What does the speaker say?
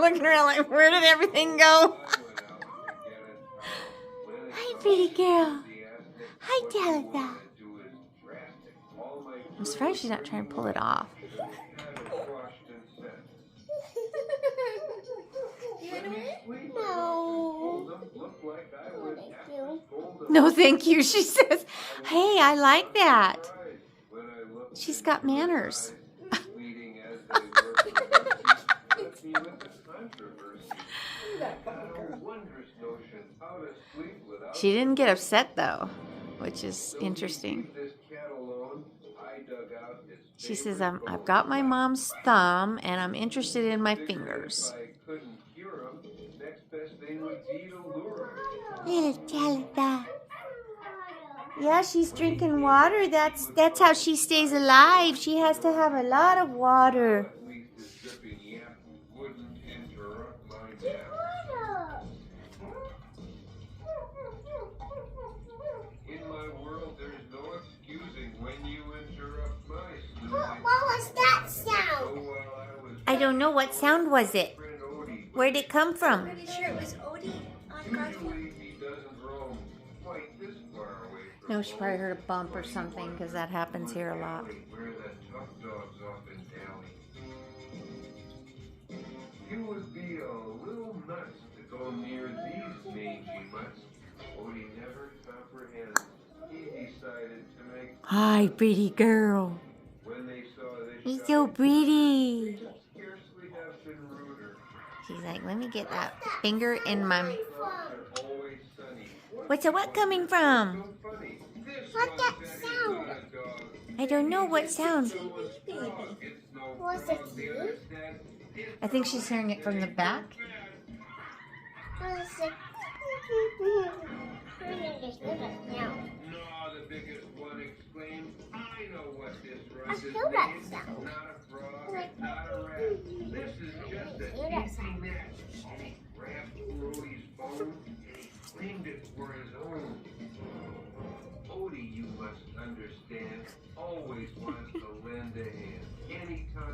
looking around like, where did everything go? Hi, pretty girl. Hi, Tabitha. I'm surprised she's not trying to pull it off. No, thank you, she says. Hey, I like that. She's got manners. She didn't get upset, though, which is interesting. She says, I've got my mom's thumb, and I'm interested in my fingers. Little Tabitha. Yeah, she's drinking water. That's how she stays alive. She has to have a lot of water. In my world, there's no excusing when you interrupt my sleep. What was that sound? I don't know. What sound was it? Where'd it come from? I'm pretty sure it was Odie on Garfield. No, she probably heard a bump or something, because that happens here a lot. You would be a little nuts to go near these mangy mutts. Odie never comprehends. He decided to make... Hi, pretty girl. When they saw this You're so pretty. scarcely have been ruder. She's like, let me get that finger in my... Always sunny. What's the what coming from? Funny. What's that sound? I don't know what sound. Was it you? I think she's hearing it from the back. Was it? No, the biggest one exclaimed, I know what this I rush is feel that made. sound. Not a frog, not a rat. This is just a easy net. And he grabbed Odie's bone and he claimed it for his own. Odie, you must understand, always wants to lend a hand. Anytime